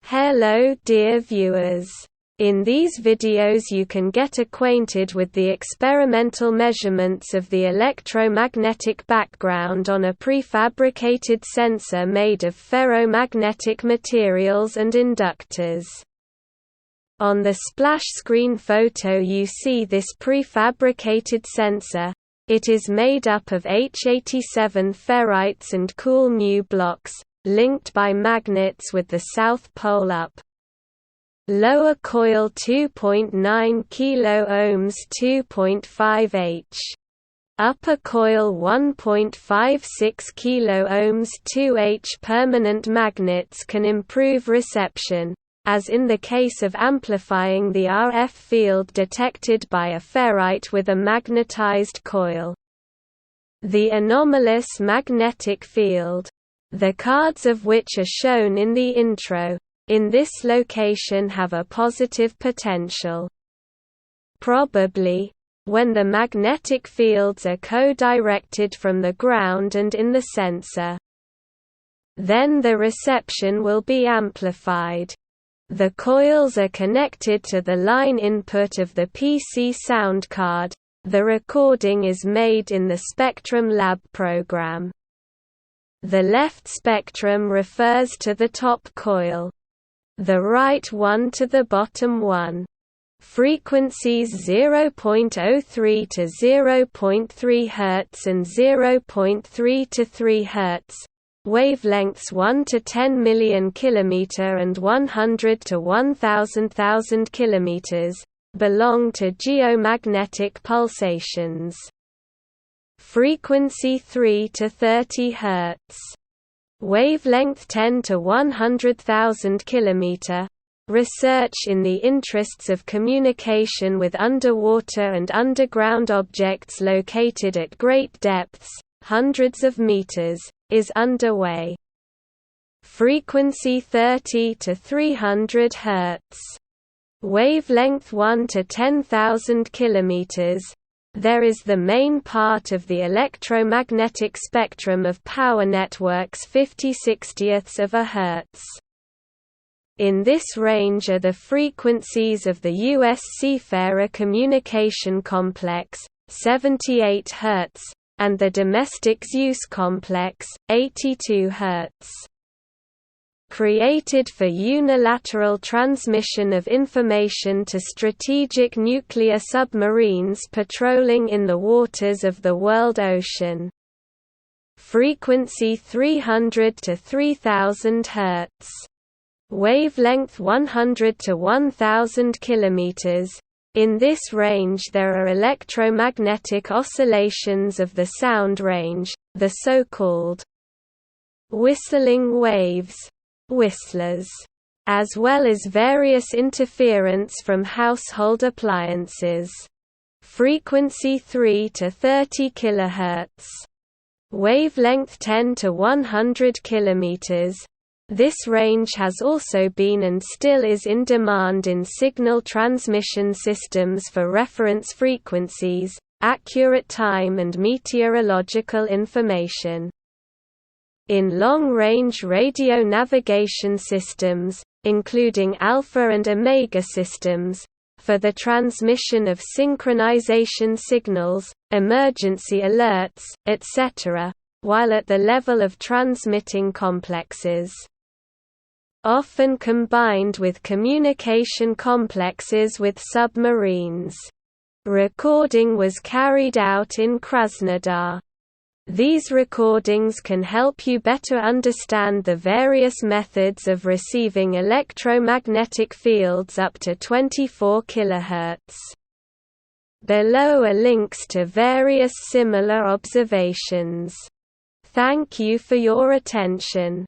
Hello dear viewers. In these videos you can get acquainted with the experimental measurements of the electromagnetic background on a prefabricated sensor made of ferromagnetic materials and inductors. On the splash screen photo you see this prefabricated sensor. It is made up of H87 ferrites and koolMu blocks, linked by magnets with the south pole up. Lower coil 2.9 kΩ 2.5 H. Upper coil 1.56 kΩ 2 H. Permanent magnets can improve reception, as in the case of amplifying the RF field detected by a ferrite with a magnetized coil. The anomalous magnetic field, the cards of which are shown in the intro, in this location have a positive potential. Probably, when the magnetic fields are co-directed from the ground and in the sensor, then the reception will be amplified. The coils are connected to the line input of the PC sound card. The recording is made in the Spectrum Lab program. The left spectrum refers to the top coil, the right one to the bottom one. Frequencies 0.03 to 0.3 Hz and 0.3 to 3 Hz. Wavelengths 1 to 10 million km and 100 to 1,000 km belong to geomagnetic pulsations. Frequency 3 to 30 Hz. Wavelength 10 to 100,000 km. Research in the interests of communication with underwater and underground objects located at great depths, hundreds of meters, is underway. Frequency 30 to 300 Hz. Wavelength 1 to 10,000 km. There is the main part of the electromagnetic spectrum of power networks 50/60ths of a Hertz. In this range are the frequencies of the US Seafarer Communication Complex, 78 Hz, and the Domestic Zeus Complex, 82 Hz. Created for unilateral transmission of information to strategic nuclear submarines patrolling in the waters of the world ocean. Frequency 300 to 3000 Hz. Wavelength 100 to 1000 km. In this range there are electromagnetic oscillations of the sound range, the so-called whistling waves, whistlers, as well as various interference from household appliances. Frequency 3 to 30 kHz. Wavelength 10 to 100 km. This range has also been and still is in demand in signal transmission systems for reference frequencies, accurate time and meteorological information. In long-range radio navigation systems, including alpha and omega systems, for the transmission of synchronization signals, emergency alerts, etc., while at the level of transmitting complexes. Often combined with communication complexes with submarines. Recording was carried out in Krasnodar. These recordings can help you better understand the various methods of receiving electromagnetic fields up to 24 kHz. Below are links to various similar observations. Thank you for your attention.